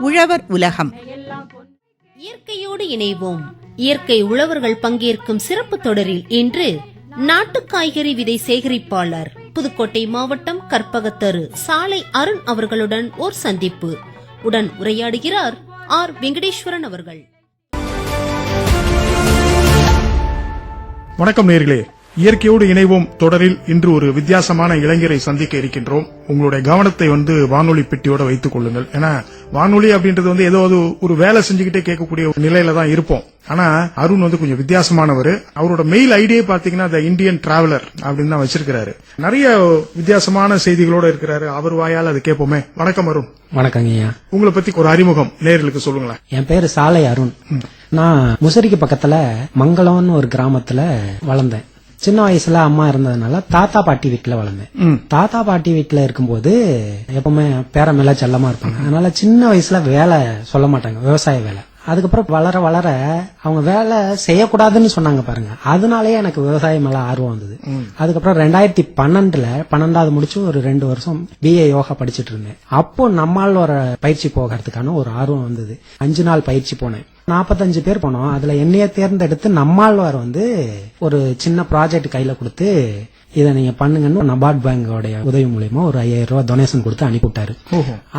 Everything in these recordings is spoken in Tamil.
உழவர் உலகம். இயற்கையோடு இணைவோம். இயற்கை உழவர்கள் பங்கேற்கும் சிறப்பு தொடரில் இன்று நாட்டு காய்கறி விதை சேகரிப்பாளர் புதுக்கோட்டை மாவட்டம் கற்பகத்தரு சாலை அருண் அவர்களுடன் ஓர் சந்திப்பு. உடன் உரையாடுகிறார் ஆர் வெங்கடேஸ்வரன் அவர்கள். வணக்கம் நேயர்களே, இயற்கையோடு இணைவோம் தொடரில் இன்று ஒரு வித்தியாசமான இளைஞரை சந்திக்க இருக்கின்றோம். உங்களுடைய கவனத்தை வானொலி பெட்டியோட வைத்துக் கொள்ளுங்கள். ஏன்னா வானொலி அப்படின்றது ஏதோ ஒரு வேலை செஞ்சுக்கிட்டே கேட்கக்கூடிய நிலையில தான் இருப்போம். ஆனா அருண் கொஞ்சம் வித்தியாசமானவர். அவரோட மெயில் ஐடியே பாத்தீங்கன்னா த இந்தியன் டிராவலர் அப்படின்னு தான் வச்சிருக்கிறாரு. நிறைய வித்தியாசமான செய்திகளோட இருக்கிறாரு. அவர் வாயால் அது கேட்போமே. வணக்கம் அருண். வணக்கங்க ஐயா. உங்களை பத்தி ஒரு அறிமுகம் நேயர்களுக்கு சொல்லுங்களேன். என் பேரு சாலை அருண். நான் முசிறிக்கு பக்கத்துல மங்களம்னு ஒரு கிராமத்துல வளர்ந்தேன். சின்ன வயசுல அம்மா இருந்ததுனால தாத்தா பாட்டி வீட்டுல வளர்ந்தேன். தாத்தா பாட்டி வீட்டுல இருக்கும்போது எப்பவுமே பேரன் மேல செல்லமா இருப்பாங்க. அதனால சின்ன வயசுல வேலை சொல்ல மாட்டாங்க, விவசாய வேலை. அதுக்கப்புறம் வளர வளர அவங்க வேலை செய்யக்கூடாதுன்னு சொன்னாங்க பாருங்க. அதனாலயே எனக்கு விவசாயம் மேல ஆர்வம் வந்தது. அதுக்கப்புறம் 2012 முடிச்சு ஒரு 2 வருஷம் BA யோகா படிச்சுட்டு இருந்தேன். அப்போ நம்மால் ஒரு பயிற்சி போகிறதுக்கான ஒரு ஆர்வம் வந்தது. 5 நாள் பயிற்சி போனேன். 45 பேர் போனோம். அதுல என்னைய தேர்ந்தெடுத்து நம்மாழ்வார் ஒரு சின்ன ப்ராஜெக்ட் கையில கொடுத்து இதை நீங்க பண்ணுங்கன்னு நபார்ட் பேங்கோட உதவி மூலியமா ஒரு 5000 ரூபாய் டொனேஷன் கொடுத்து அனுப்பிவிட்டாரு.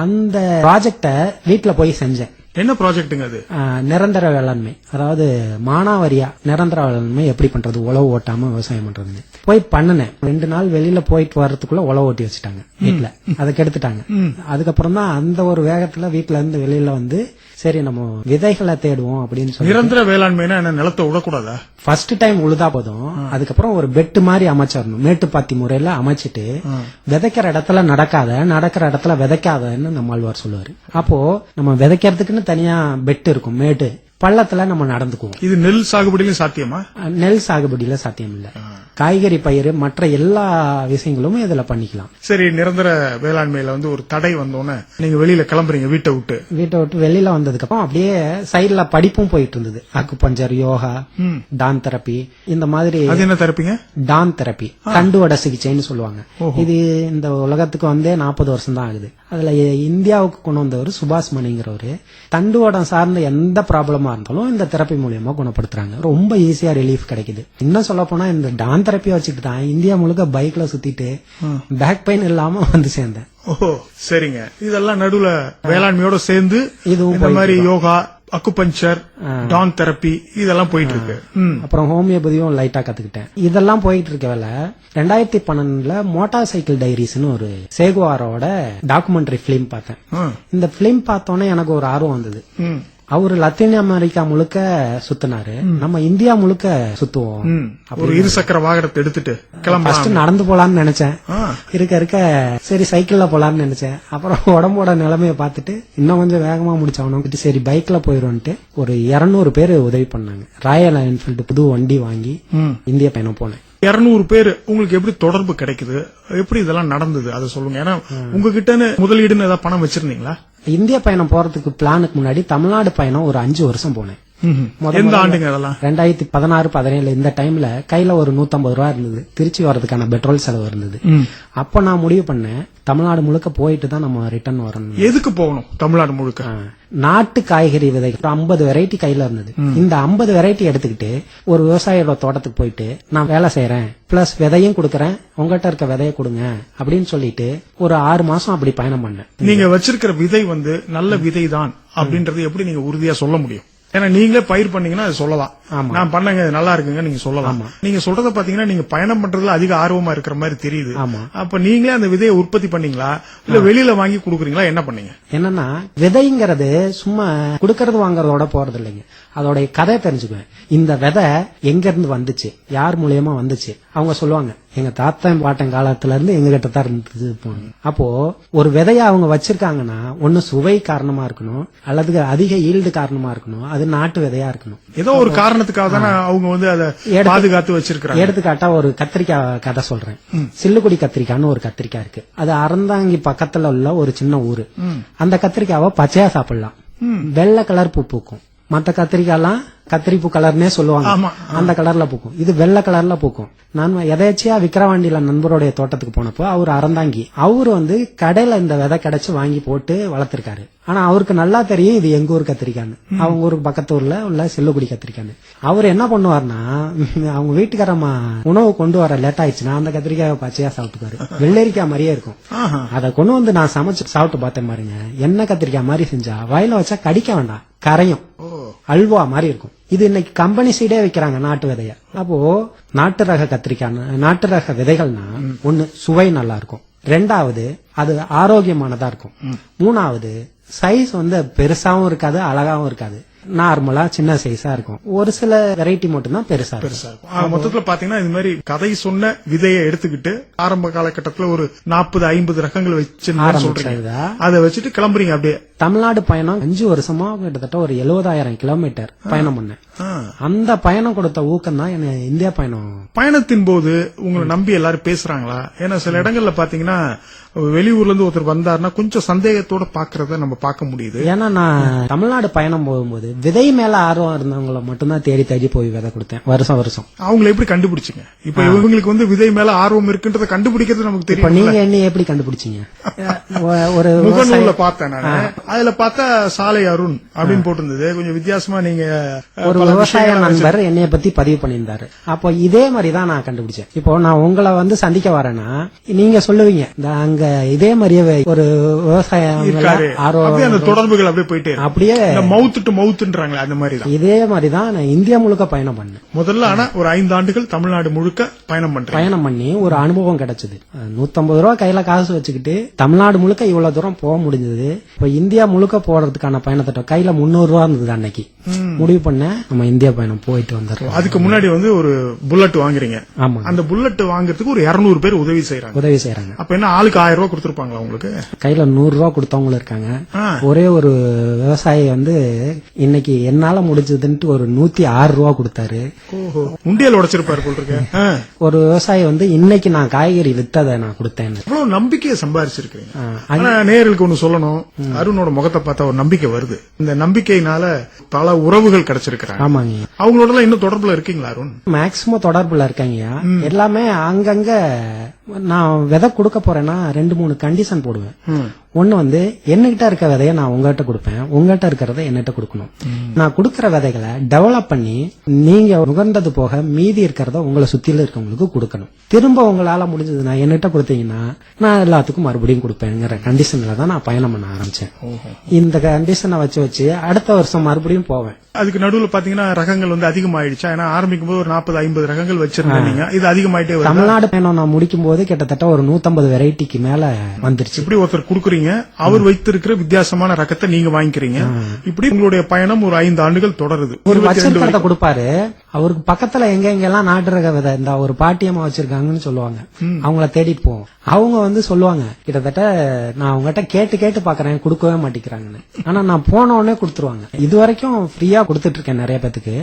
அந்த ப்ராஜெக்ட வீட்டுல போய் செஞ்சேன். என்ன ப்ராஜெக்ட்டுங்க அது? நிரந்தர வேளாண்மை. அதாவது மானாவாரியா நிரந்தர வேளாண்மை எப்படி பண்றது, உழவு ஓட்டாம விவசாயம் பண்றது போய் பண்ணினேன். 2 நாள் வெளியில போயிட்டு வர்றதுக்குள்ள உழவு ஓட்டி வச்சுட்டாங்க வீட்டுல. அதை கெடுத்துட்டாங்க. அதுக்கப்புறம் தான் அந்த ஒரு வேகத்துல வீட்டுல இருந்து வெளியில சரி நம்ம விதைகளை தேடுவோம் அப்படின்னு சொல்லி. நிரந்தர வேளாண்மைனா என்ன, நிலத்தை விடக்கூடாதா? ஃபர்ஸ்ட் டைம் உழுதா போதும். அதுக்கப்புறம் ஒரு பெட்டு மாதிரி அமைச்சிடணும். மேட்டுப்பாத்தி முறையில அமைச்சிட்டு விதைக்கிற இடத்துல நடக்கிற இடத்துல விதைக்காதன்னு நம்மாழ்வார் சொல்லுவாரு. அப்போ நம்ம விதைக்கிறதுக்குன்னு தனியா பெட்டு இருக்கும், மேட்டு பள்ளத்துல நம்ம நடந்துக்குவோம். இது நெல் சாகுபடியிலும் சாத்தியமா? நெல் சாகுபடியில சாத்தியம் இல்ல. காய்கறி பயிர் மற்ற எல்லா விஷயங்களும் இதுல பண்ணிக்கலாம். சரி, நிரந்தர வேளாண்மையில ஒரு தடை வந்தோன்னே நீங்க வெளியில கிளம்புறீங்க வீட்டை விட்டு வெளியில வந்ததுக்கு அப்புறம் அப்படியே சைடுல படிப்பும் போயிட்டு இருந்தது. அக்குபஞ்சர், யோகா, டான் தெரப்பி, இந்த மாதிரி. அது என்ன தெரப்பிங்க? டான் தெரப்பி, தண்டுவட சிகிச்சைன்னு சொல்லுவாங்க. இது இந்த உலகத்துக்கு 40 வருஷம் தான் ஆகுது. அதுல இந்தியாவுக்கு கொண்டு வந்தவர் சுபாஷ் மணிங்கிறவரு. தண்டுவடம் சார்ந்த எந்த ப்ராப்ளமா இருந்தாலும் இந்த தெரப்பி மூலியமா குணப்படுத்துறாங்க. ரொம்ப ஈஸியா ரிலீஃப் கிடைக்குது. இன்னும் சொல்ல போனா இந்த டான் தெரப்பி வச்சுட்டு தான் இந்தியா முழுக்க பைக்ல சுத்திட்டு பேக் பெயின் இல்லாம சேர்ந்தேன். ஓஹோ, சரிங்க. இதெல்லாம் நடுவுல வேளாண்மையோட சேர்ந்து இந்த மாதிரி யோகா, அக்குபஞ்சர், டான் தெரப்பி இதெல்லாம் போயிட்டு இருக்கு. அப்புறம் ஹோமியோபதியும் லைட்டா கத்துக்கிட்டேன். இதெல்லாம் போயிட்டு இருக்க வேலை 2012 மோட்டார் சைக்கிள் டைரிஸ்னு ஒரு சேகுவாரோட டாக்குமெண்ட்ரி பிலிம் பார்த்தேன். இந்த பிலிம் பார்த்தோன்னே எனக்கு ஒரு ஆர்வம் வந்தது. அவரு லத்தீன் அமெரிக்கா முழுக்க சுத்தினாரு, நம்ம இந்தியா முழுக்க சுத்துவோம். ஒரு இருசக்கர வாகனத்தை எடுத்துட்டு ஃபர்ஸ்ட் நடந்து போலான்னு நினைச்சேன். இருக்க சரி சைக்கிள்ல போலான்னு நினைச்சேன். அப்புறம் உடம்போட நிலைமைய பார்த்துட்டு இன்னும் கொஞ்சம் வேகமா முடிச்சவனும் சரி பைக்ல போயிருவோன்ட்டு ஒரு 200 பேர் உதவி பண்ணாங்க. ராயல் என்ஃபீல்டு புது வண்டி வாங்கி இந்திய பயணம் போனேன். 200 பேர். உங்களுக்கு எப்படி தொடர்பு கிடைக்குது, எப்படி இதெல்லாம் நடந்தது அதை சொல்லுங்க. ஏன்னா உங்ககிட்ட முதலீடுன்னு ஏதாவது பணம் வச்சிருந்தீங்களா? இந்திய பயணம் போறதுக்கு பிளானுக்கு முன்னாடி தமிழ்நாடு பயணம் ஒரு 5 வருஷம் போனேன். எந்த ஆண்டுங்க அதெல்லாம்? 2016-17 இந்த டைம்ல கையில ஒரு 150 ரூபாய் இருந்தது. திருச்சி வர்றதுக்கான பெட்ரோல் செலவு இருந்தது. அப்ப நான் முடிவு பண்ணேன் தமிழ்நாடு முழுக்க போயிட்டு தான் நம்ம ரிட்டர்ன் வரணும். எதுக்கு போகணும் தமிழ்நாடு முழுக்க? நாட்டு காய்கறி விதை 50 வெரைட்டி கையில இருந்தது. இந்த 50 வெரைட்டி எடுத்துக்கிட்டு ஒரு விவசாயியோட தோட்டத்துக்கு போயிட்டு நான் வேலை செய்யறேன், பிளஸ் விதையும் கொடுக்கறேன், உங்ககிட்ட இருக்க விதைய கொடுங்க அப்படின்னு சொல்லிட்டு ஒரு 6 மாசம் அப்படி பயணம் பண்ணேன். நீங்க வச்சிருக்கிற விதை நல்ல விதை தான் அப்படின்றது எப்படி நீங்க உறுதியா சொல்ல முடியும்? ஏன்னா நீங்களே பயிர் பண்ணீங்கன்னா அது சொல்லலாம், நான் பண்ணங்க நல்லா இருக்குங்க நீங்க சொல்லலாம். நீங்க சொல்றத பாத்தீங்கன்னா நீங்க பயணம் பண்றதுல அதிக ஆர்வமா இருக்கிற மாதிரி தெரியுது. அப்ப நீங்களே அந்த விதையை உற்பத்தி பண்ணீங்களா இல்ல வெளியில வாங்கி குடுக்குறீங்களா, என்ன பண்ணீங்க? என்னன்னா விதைங்கிறது சும்மா குடுக்கறது வாங்கறதோட போறது இல்லைங்க. அதோட கதையை தெரிஞ்சுக்குவேன். இந்த விதை எங்க இருந்து வந்துச்சு, யார் மூலியமா வந்துச்சு, அவங்க சொல்லுவாங்க எங்க தாத்தன் பாட்டன் காலத்துல இருந்து எங்க கிட்ட தான் இருந்தது. அப்போ ஒரு விதைய அவங்க வச்சிருக்காங்கன்னா ஒண்ணு சுவை காரணமா இருக்கணும், அல்லது அதிக ஈல்டு காரணமா இருக்கணும், அது நாட்டு விதையா இருக்கணும். ஏதோ ஒரு காரணத்துக்காக தானே அவங்க அதை பாதுகாத்து வச்சிருக்காங்க. எடுத்துக்காட்டா ஒரு கத்திரிக்காய் கதை சொல்றேன். சில்லுக்குடி கத்திரிக்காய்னு ஒரு கத்திரிக்காய் இருக்கு. அது அறந்தாங்கி பக்கத்துல உள்ள ஒரு சின்ன ஊரு. அந்த கத்திரிக்காவை பச்சையா சாப்பிடலாம், வெள்ளை கலர் பூ பூக்கும். மத்த கத்திரிக்காய்லாம் கத்திரிப்பூ கலர்னே சொல்லுவாங்க, ஆமா. அந்த கலர்ல பூக்கும். இது வெள்ளை கலர்ல பூக்கும். நான் எதாச்சியா விக்கிரவாண்டியில நண்பருடைய தோட்டத்துக்கு போனப்போ அவர் அறந்தாங்கி அவரு கடையில இந்த விதை கிடைச்சு வாங்கி போட்டு வளர்த்திருக்காரு. ஆனா அவருக்கு நல்லா தெரியும் இது எங்க ஊர் கத்திரிக்கான்னு, அவங்க ஊருக்கு பக்கத்து ஊர்ல உள்ள செல்லுக்குடி கத்திரிக்கான்னு. அவர் என்ன பண்ணுவார்னா அவங்க வீட்டுக்காரம்மா உணவு கொண்டு வர லேட் ஆயிடுச்சுன்னா அந்த கத்திரிக்காய் பச்சையா சாப்பிட்டுக்காரு. வெள்ளரிக்காய் மாதிரியே இருக்கும். அதை கொண்டு வந்து நான் சமைச்சு சாப்பிட்டு பார்த்தேன் பாருங்க, என்ன கத்திரிக்காய் மாதிரி செஞ்சா வாயில வச்சா கடிக்க வேண்டாம், கரையும், அல்வா மாதிரி இருக்கும். இது இன்னைக்கு கம்பெனி சைடே வைக்கிறாங்க நாட்டு விதைய. அப்போ நாட்டு ரக கத்திரிக்காய், நாட்டு ரக விதைகள்னா ஒண்ணு சுவை நல்லா இருக்கும், ரெண்டாவது அது ஆரோக்கியமானதா இருக்கும், மூணாவது சைஸ் பெருசாவும் இருக்காது அழகாவும் இருக்காது, நார்மலா சின்ன சைஸா இருக்கும். ஒரு சில வெரைட்டி மட்டும் தான் பெருசா இருக்கும். மொத்தத்துல பாத்தீங்கன்னா இது மாதிரி கதை சொன்ன விதையை எடுத்துக்கிட்டு ஆரம்ப காலகட்டத்துல ஒரு 40-50 ரகங்கள் வச்சு சொல்றீங்க, அதை வச்சுட்டு கிளம்புறீங்க அப்படியே. தமிழ்நாடு பயணம் 5 வருஷமா கிட்டத்தட்ட ஒரு 70,000 கிலோமீட்டர் பயணம் பண்ணேன். அந்த பயணம் கொடுத்த ஊக்கம் தான் என்ன இந்தியா பயணம். பயணத்தின் போது உங்களை நம்பி எல்லாரும் பேசுறாங்களா? ஏன்னா சில இடங்கள்ல பாத்தீங்கன்னா வெளியூர்ல இருந்து ஒருத்தர் வந்தாருன்னா கொஞ்சம் சந்தேகத்தோட பாக்குறத நம்ம பார்க்க முடியுது. ஏன்னா நான் தமிழ்நாடு பயணம் போகும்போது விதை மேல ஆர்வம் இருந்தவங்களை மட்டும்தான் தேடி தேடி போய் விதை கொடுத்தேன் வருஷம் வருஷம். அவங்களை எப்படி கண்டுபிடிச்சிங்க? இப்ப இவங்களுக்கு விதை மேல ஆர்வம் இருக்குன்றத கண்டுபிடிக்கிறது நமக்கு தெரியும். நீங்க என்ன எப்படி கண்டுபிடிச்சீங்க? ஒரு முகநூல்ல பார்த்தேன் நான், அதுல பார்த்தா சாலை அருண் அப்படின்னு போட்டிருந்தது. கொஞ்சம் வித்தியாசமா நீங்க ஒரு விவசாய நண்பர் என்னைய பத்தி பதிவு பண்ணியிருந்தாரு. அப்போ இதே மாதிரிதான் நான் கண்டுபிடிச்சேன். இப்போ நான் உங்களை சந்திக்க வரேன்னா நீங்க சொல்லுவீங்க இந்த அங்க இதே மாதிரியே ஒரு விவசாயம் தொடர்புகள் அப்படியே போயிட்டு அப்படியே மவுத் டு மவுத்ன்றாங்களே அந்த மாதிரி தான். இதே மாதிரிதான் நான் இந்தியா முழுக்க பயணம் பண்ணேன் முதல்ல. ஆனா ஒரு 5 ஆண்டுகள் தமிழ்நாடு முழுக்க பயணம் பண்ணி ஒரு அனுபவம் கிடைச்சது. 150 ரூபாய் கையில காசு வச்சுக்கிட்டு தமிழ்நாடு முழுக்க இவ்வளவு தூரம் போக முடிஞ்சது. இப்ப இந்தியா முழுக்க போறதுக்கான பயணத்திட்டம் கையில 300 ரூபா இருந்தது அன்னைக்கு. முடிவு பண்ண நம்ம இந்தியா பயணம் போயிட்டு வந்துடுறோம். அதுக்கு முன்னாடி ஒரு புல்லட் வாங்குறீங்க. ஆமா, அந்த புல்லட் வாங்குறதுக்கு ஒரு 200 பேர் உதவி செய்யறாங்க. அப்ப என்ன ஆளுக்கு 1000 ரூபாய் கொடுத்திருப்பாங்களா உங்களுக்கு? கையில 100 ரூபாய் கொடுத்தவங்களும் இருக்காங்க. ஒரே ஒரு விவசாயி இன்னைக்கு என்னால முடிஞ்சதுன்ட்டு ஒரு 106 ரூபாய் கொடுத்தாரு. உண்டியல் உடைச்சிருப்பாரு போல இருக்கு. ஒரு விவசாயி இன்னைக்கு நான் காய்கறி வித்ததை நான் கொடுத்தேன். அவ்வளவு நம்பிக்கையை சம்பாதிச்சிருக்கீங்க. ஆனா நேயர்களுக்கு ஒண்ணு சொல்லணும், அருணோட முகத்தை பார்த்தா ஒரு நம்பிக்கை வருது. இந்த நம்பிக்கையினால பல உறவுகள் கிடைச்சிருக்கிறாங்க. ஆமாங்க. அவங்களோட இன்னும் தொடர்புல இருக்கீங்களா அருண்? மேக்சிமம் தொடர்புல இருக்காங்க. எல்லாமே அங்கங்க நான் விதை கொடுக்க போறேன்னா 2-3 கண்டிஷன் போடுவேன். ஒண்ணு என்னகிட்ட இருக்க விதைய நான் உங்ககிட்ட கொடுப்பேன், உங்ககிட்ட இருக்கிறத என்னகிட்ட கொடுக்கணும். நான் கொடுக்கற விதைகளை டெவலப் பண்ணி நீங்க நுகர்ந்தது போக மீதி இருக்கிறத உங்களை சுத்தில இருக்கவங்களுக்கு கொடுக்கணும். திரும்ப உங்களால முடிஞ்சதுன்னா என்கிட்ட கொடுத்தீங்கன்னா நான் எல்லாத்துக்கும் மறுபடியும் கொடுப்பேங்கிற கண்டிஷன்ல தான் நான் பயணம் பண்ண ஆரம்பிச்சேன். இந்த கண்டிஷனை வச்சு அடுத்த வருஷம் மறுபடியும் போவேன். அதுக்கு நடுவுல பாத்தீங்கன்னா ரகங்கள் அதிகமாயிடுச்சா? ஏன்னா ஆரம்பிக்கும் போது ஒரு 40-50 ரகங்கள் வச்சிருந்தீங்க, இது அதிகமாயிட்டே வருது. தமிழ்நாடு பயணம் நான் முடிக்கும் போது கிட்டத்தட்ட ஒரு 150 வெரைட்டிக்கு மேல வந்துருச்சு. இப்படி ஒருத்தர் கொடுக்குறீங்க, அவர் வைத்திருக்கிற வித்தியாசமான ரகத்தை நீங்க வாங்கிக்கிறீங்க. இப்படி உங்களுடைய பயணம் ஒரு 5 ஆண்டுகள் தொடருது. ஒரு வச்சிருக்கிறத கொடுப்பாரு, அவருக்கு பக்கத்துல எங்கெல்லாம் நாட்டு ரக விதை இந்த ஒரு பாட்டியம்மா வச்சிருக்காங்கன்னு சொல்லுவாங்க. அவங்கள தேடிட்டு போவோம். அவங்க சொல்லுவாங்க கிட்டத்தட்ட நான் அவங்ககிட்ட கேட்டு பாக்குறேன், கொடுக்கவே மாட்டேங்கிறாங்கன்னு. ஆனா நான் போன உடனே கொடுத்துருவாங்க. இது வரைக்கும் ஃப்ரீயா கொடுத்துட்டு இருக்கேன் நிறைய பேத்துக்கு,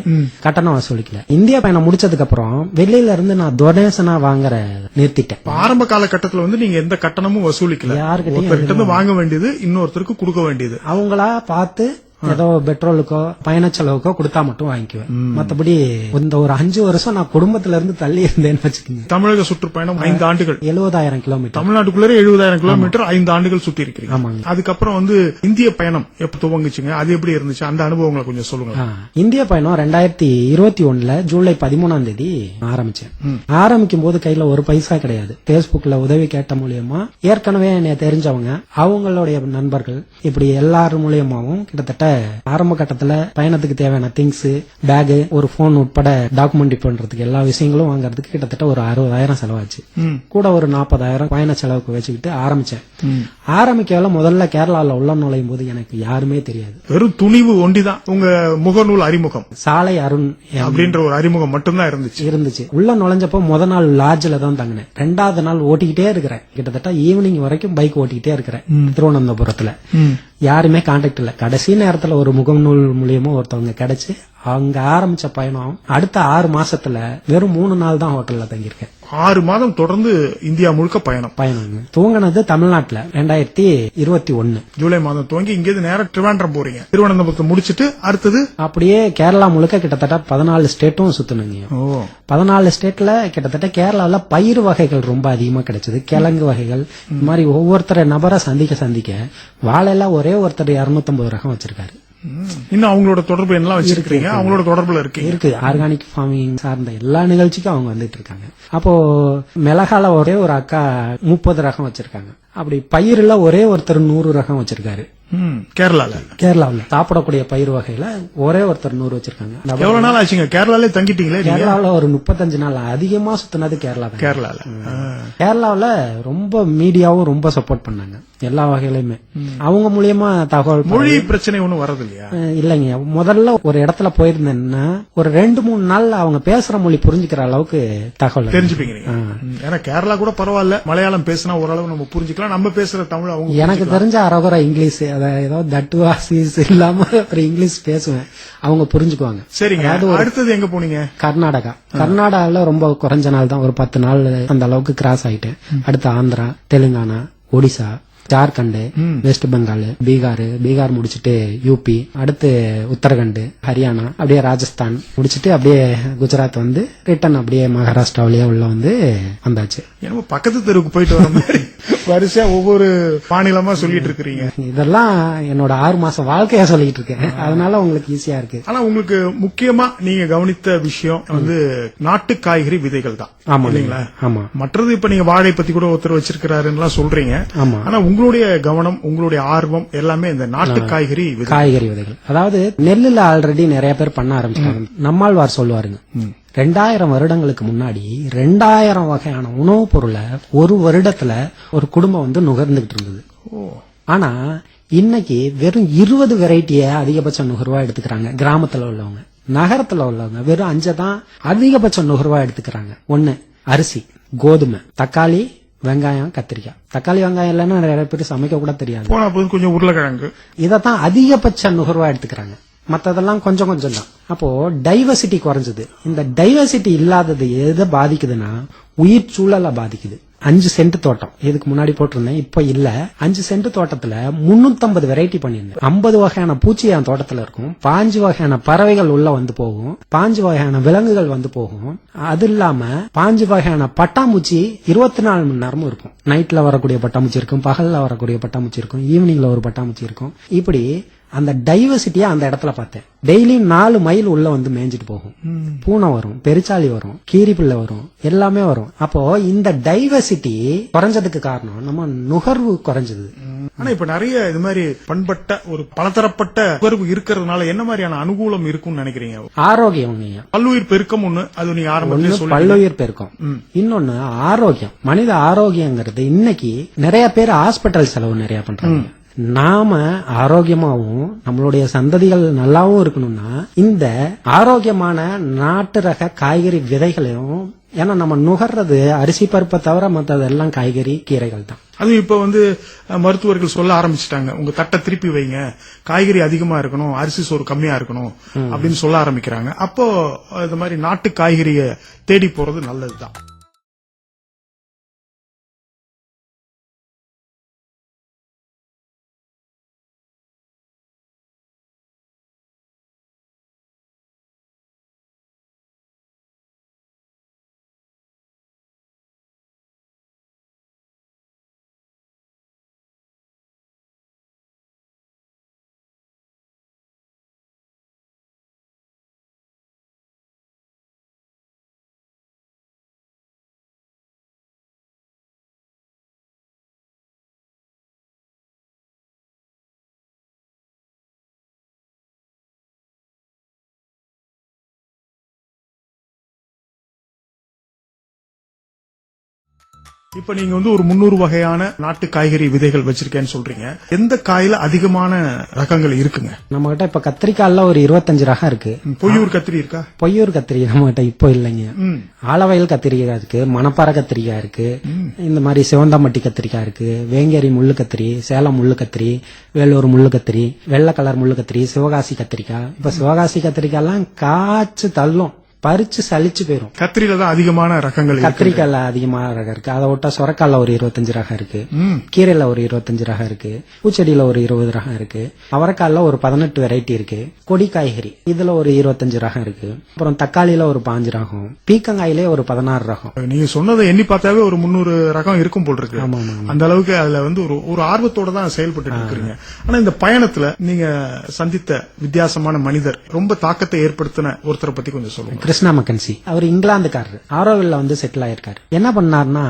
கட்டணம் வசூலிக்கல. இந்தியா பயணம் முடிச்சதுக்கு அப்புறம் வெளியில இருந்து நான் டொனேஷனா வாங்குற நிறுத்திட்டேன். ஆரம்ப காலகட்டத்தில் நீங்க எந்த கட்டணமும் வசூலிக்கல, யாருக்கிட்ட வாங்க வேண்டியது இன்னொருத்தருக்கு கொடுக்க வேண்டியது. அவங்களா பார்த்து ஏதோ பெட்ரோலுக்கோ பயண செலவுக்கோ கொடுத்தா மட்டும் வாங்கிக்குவேன். மத்தபடி இந்த ஒரு 5 வருஷம் நான் குடும்பத்தில இருந்து தள்ளி இருந்தேன்னு வச்சுக்கோங்க. தமிழக சுற்றுப்பயணம் 5 ஆண்டுகள், 70,000 கிலோமீட்டர். தமிழ்நாட்டுக்குள்ளே 70,000 கிலோமீட்டர் 5 ஆண்டுகள் சுத்தி இருக்கிறீங்க. ஆமாங்க. அதுக்கப்புறம் இந்திய பயணம் எப்ப துவங்குச்சுங்க? அது எப்படி இருந்துச்சு? அந்த அனுபவங்களை கொஞ்சம் சொல்லுங்க. இந்திய பயணம் 2021 ஜூலை 13ஆம் தேதி ஆரம்பிச்சேன். ஆரம்பிக்கும் போது கையில ஒரு பைசா கிடையாது. பேஸ்புக்ல உதவி கேட்ட மூலியமா ஏற்கனவே என்னை தெரிஞ்சவங்க, அவங்களுடைய நண்பர்கள், இப்படி எல்லாரும் மூலியமாவும் கிட்டத்தட்ட ஆரம்ப கட்டத்துல பயணத்துக்கு தேவையான திங்ஸ், பேக், ஒரு போன் உட்பட டாக்குமெண்ட் பண்றதுக்கு எல்லா விஷயங்களும் வாங்குறதுக்கு கிட்டத்தட்ட ஒரு 60,000 செலவாச்சு. கூட ஒரு 40,000 பயண செலவுக்கு வச்சுக்கிட்டு ஆரம்பிச்சேன். ஆரம்பிக்கல முதல்ல கேரளால உள்ள நுழையும் போது எனக்கு யாருமே தெரியாது. வெறும் துணிவு ஒண்டிதான் உங்க முகநூல் அறிமுகம். சாலை அருண் அப்படின்ற ஒரு அறிமுகம் மட்டும்தான் இருந்துச்சு. உள்ள நுழைஞ்சப்போ முத நாள் லாட்ஜ்ல தான் தங்கினேன். 2வது நாள் ஓட்டிக்கிட்டே இருக்கிறேன். கிட்டத்தட்ட ஈவினிங் வரைக்கும் பைக் ஓட்டிக்கிட்டே இருக்கிறேன் திருவனந்தபுரத்துல. யாருமே கான்டாக்ட் இல்ல. கடைசி நேரத்துல ஒரு முகநூல் மூலியமா ஒருத்தவங்க கிடைச்சு அங்க ஆரம்பிச்ச பயணம் அடுத்த 6 மாசத்துல வெறும் 3 நாள் தான் ஹோட்டல்ல தங்கியிருக்கேன். 6 மாதம் தொடர்ந்து இந்தியா முழுக்க பயணம். தூங்கினது தமிழ்நாட்டுல 2021 ஜூலை மாதம் துவங்கி இங்கிருந்து நேரா திருவனந்தபுரம் போறீங்க. திருவனந்தபுரத்தை முடிச்சிட்டு அடுத்தது அப்படியே கேரளா முழுக்க கிட்டத்தட்ட 14 ஸ்டேட்டும் சுத்தணுங்க. 14 ஸ்டேட்ல கிட்டத்தட்ட கேரளால பயிர் வகைகள் ரொம்ப அதிகமா கிடைச்சது. கிழங்கு வகைகள் இந்த மாதிரி ஒவ்வொருத்தர நபரை சந்திக்க வாழையில ஒரே ஒருத்தர் 250 ரகம் வச்சிருக்காரு. இன்னும் அவங்களோட தொடர்பு என்னலாம் வச்சிருக்கீங்க? அவங்களோட தொடர்புல இருக்கு. ஆர்கானிக் ஃபார்மிங் சார்ந்த எல்லா நிகழ்ச்சிக்கும் அவங்க வந்துட்டு இருக்காங்க. அப்போ மிளகால ஒரே ஒரு அக்கா 30 ரகம் வச்சிருக்காங்க. அப்படி பயிர்ல ஒரே ஒருத்தர் 100 ரகம் வச்சிருக்காரு. கேரளாவில் சாப்பிடக்கூடிய பயிர் வகையில ஒரே ஒருத்தர் 100 வச்சிருக்காங்க. எவ்வளவு நாள் ஆச்சுங்க கேரளாலே தங்கிட்டீங்களே? கேரளாவில ஒரு 35 நாள். அதிகமா சுத்தினது கேரளாவில ரொம்ப மீடியாவும் ரொம்ப சப்போர்ட் பண்ணாங்க எல்லா வகையிலுமே. அவங்க மூலியமா தகவல். மொழி பிரச்சனை ஒண்ணும் வரது இல்லையா? இல்லைங்க. முதல்ல ஒரு இடத்துல போயிருந்தேன்னா ஒரு 2-3 நாள்ல அவங்க பேசுற மொழி புரிஞ்சுக்கிற அளவுக்கு தகவல் தெரிஞ்சுப்பீங்க. ஏன்னா கேரளா கூட பரவாயில்ல, மலையாளம் பேசினா ஓரளவு நம்ம புரிஞ்சுக்கலாம். நம்ம பேசுற தமிழ் அவங்க எனக்கு தெரிஞ்ச அரகுற இங்கிலீஷ் ஏதோ தட்டுவாசிஸ் இல்லாம ஒரு இங்கிலீஷ் பேசுவேன், அவங்க புரிஞ்சுக்குவாங்க. சரிங்க. அடுத்தது எங்க போனீங்க? கர்நாடகால ரொம்ப குறைஞ்ச நாள் தான், ஒரு 10 நாள் அந்த அளவுக்கு கிராஸ் ஆயிட்டேன். அடுத்து ஆந்திரா, தெலுங்கானா, ஒடிசா, ஜார்க்கண்ட், வெஸ்ட் பெங்கால், பீகார் முடிச்சுட்டு யூபி, அடுத்து உத்தரகண்ட், ஹரியானா, அப்படியே ராஜஸ்தான் முடிச்சுட்டு அப்படியே குஜராத் வந்து ரிட்டர்ன் அப்படியே மகாராஷ்டிராவிலேயே உள்ள வந்தாச்சு. பக்கத்து தெருவுக்கு போயிட்டு வர மாதிரி வரிசையா ஒவ்வொரு மாநிலமா சொல்லிட்டு இருக்கிறீங்க. இதெல்லாம் என்னோட 6 மாசம் வாழ்க்கையா சொல்லிட்டு இருக்கேன், அதனால உங்களுக்கு ஈஸியா இருக்கு. ஆனா உங்களுக்கு முக்கியமா நீங்க கவனித்த விஷயம் வந்து நாட்டு காய்கறி விதைகள் தான். ஆமா இல்லைங்களா? ஆமா. மற்றது இப்ப நீங்க வாழை பத்தி கூட ஒருத்தர் வச்சிருக்கிறாருன்னு சொல்றீங்க. ஆமா. ஆனா உங்களுடைய கவனம், உங்களுடைய ஆர்வம் எல்லாமே இந்த நாட்டு காய்கறி விதைகள். அதாவது நெல்லுல ஆல்ரெடி நிறைய பேர் பண்ண ஆரம்பிச்சாங்க. நம்மாழ்வார் சொல்லுவாருங்க, 2000 வருடங்களுக்கு முன்னாடி 2000 வகையான உணவுப் பொருளை ஒரு வருடத்துல ஒரு குடும்பம் நுகர்ந்துகிட்டு இருந்தது. ஆனா இன்னைக்கு வெறும் 20 வெரைட்டிய அதிகபட்ச நுகர்வா எடுத்துக்கிறாங்க கிராமத்துல உள்ளவங்க. நகரத்துல உள்ளவங்க வெறும் 5 தான் அதிகபட்ச நுகர்வா எடுத்துக்கிறாங்க. 1 அரிசி, கோதுமை, தக்காளி, வெங்காயம், கத்திரிக்காய். தக்காளி வெங்காயம் இல்லைன்னா நிறைய பேர் சமைக்க கூட தெரியாது. கொஞ்சம் உருளைக்கிழங்கு, இதத்தான் அதிகபட்ச நுகர்வா எடுத்துக்கிறாங்க. மத்ததெல்லாம் கொஞ்சம் கொஞ்சம் தான். அப்போ டைவர்சிட்டி குறைஞ்சது. இந்த டைவர்சிட்டி இல்லாதது எதை பாதிக்குதுன்னா உயிர் சூழலை பாதிக்குது. 5 சென்ட் தோட்டம் இதுக்கு முன்னாடி போட்டிருந்தேன், இப்ப இல்ல. 5 சென்ட் தோட்டத்துல 350 வெரைட்டி பண்ணிருந்தேன். 50 வகையான பூச்சி என் தோட்டத்துல இருக்கும், 5 வகையான பறவைகள் உள்ள வந்து போகும், 5 வகையான விலங்குகள் வந்து போகும். அது இல்லாம 5 வகையான பட்டாம்பூச்சி 24 மணி நேரமும் இருக்கும். நைட்ல வரக்கூடிய பட்டாம்பூச்சி இருக்கும், பகல்ல வரக்கூடிய பட்டாம்பூச்சி இருக்கும், ஈவினிங்ல ஒரு பட்டாம்பூச்சி இருக்கும். இப்படி அந்த டைவர்சிட்டியா அந்த இடத்துல பார்த்தேன். டெய்லியும் 4 மைல் உள்ள மேய்ஞ்சிட்டு போகும். பூனை வரும், பெருச்சாளி வரும், கீரிப்பிள்ளை வரும், எல்லாமே வரும். அப்போ இந்த டைவர்சிட்டி குறைஞ்சதுக்கு காரணம் நம்ம நுகர்வு குறைஞ்சது. ஆனா இப்ப நிறைய இது மாதிரி பண்பட்ட ஒரு பலதரப்பட்ட நுகர்வு இருக்கிறதுனால என்ன மாதிரியான அனுகூலம் இருக்கும்னு நினைக்கிறீங்க? ஆரோக்கியம். பல்லுயிர் பெருக்கம் ஒண்ணு, அது நீ ஆரம்பத்தில் பல்லுயிர் பெருக்கம். இன்னொன்னு ஆரோக்கியம். மனித ஆரோக்கியங்கிறது இன்னைக்கு நிறைய பேர் ஹாஸ்பிட்டல் செலவு நிறைய பண்றாங்க. நாம ஆரோக்கியமாவும் நம்மளுடைய சந்ததிகள் நல்லாவும் இருக்கணும்னா இந்த ஆரோக்கியமான நாட்டு ரக காய்கறி விதைகளையும், ஏன்னா நம்ம நுகர்றது அரிசி பருப்பை தவிர மற்றதெல்லாம் காய்கறி கீரைகள் தான். அது இப்ப மருத்துவர்கள் சொல்ல ஆரம்பிச்சுட்டாங்க, உங்க தட்டை திருப்பி வைங்க, காய்கறி அதிகமா இருக்கணும், அரிசி சோறு கம்மியா இருக்கணும் அப்படின்னு சொல்ல ஆரம்பிக்கிறாங்க. அப்போ இந்த மாதிரி நாட்டு காய்கறியை தேடி போறது நல்லதுதான். இப்ப நீங்க வந்து ஒரு 300 வகையான நாட்டு காய்கறி விதைகள் வச்சிருக்கேன்னு சொல்றீங்க. எந்த காயில அதிகமான ரகங்கள் இருக்குங்க? நம்ம கிட்ட இப்ப கத்திரிக்காய்ல ஒரு 25 ரகம் இருக்கு. பொய்யூர் கத்திரி இருக்கா? பொய்யூர் கத்திரி நம்ம கிட்ட இப்போ இல்லைங்க. ஆலவயல் கத்திரிக்காய் இருக்கு, மணப்பாறை கத்திரிக்காய் இருக்கு, இந்த மாதிரி சிவந்தாம்பட்டி கத்திரிக்காய் இருக்கு, வேங்கேரி முள்ளு கத்திரி, சேலம் முள்ளு கத்திரி, வேலூர் முள்ளு கத்திரி, வெள்ளை கலர் முள்ளு கத்திரி, சிவகாசி கத்திரிக்காய். இப்ப சிவகாசி கத்திரிக்காய் எல்லாம் காய்ச்சி தள்ளும், பறிச்சு சலிச்சு போயிரும். கத்திரியில தான் அதிகமான ரகங்கள் இருக்கு. கத்திரிக்காய்ல அதிகமான ரகம் இருக்கு. அதை விட்டா சொரக்கால ஒரு 25 ரகம் இருக்கு, கீரையில ஒரு 25 ரகம் இருக்கு, பூச்செடியில ஒரு 20 ரகம் இருக்கு, அவரைக்காய்ல ஒரு 18 வெரைட்டி இருக்கு, கொடி காய்கறி இதுல ஒரு 25 ரகம் இருக்கு, அப்புறம் தக்காளியில ஒரு 5 ரகம், பீக்கங்காயிலே ஒரு 16 ரகம். நீங்க சொன்னதை எண்ணி பார்த்தாவே ஒரு 300 ரகம் இருக்கும் போல் இருக்கு. அந்த அளவுக்கு அதுல வந்து ஒரு ஆர்வத்தோட தான் செயல்பட்டு இருக்கிறீங்க. ஆனா இந்த பயணத்துல நீங்க சந்தித்த வித்தியாசமான மனிதர், ரொம்ப தாக்கத்தை ஏற்படுத்தின ஒருத்தரை பத்தி கொஞ்சம் சொல்லுங்க. கிருஷ்ணா மக்கன்சி. அவர் இங்கிலாந்துக்காரரு, ஆரோவில்ல வந்து செட்டில் ஆயிருக்காரு. என்ன பண்ணாருன்னா,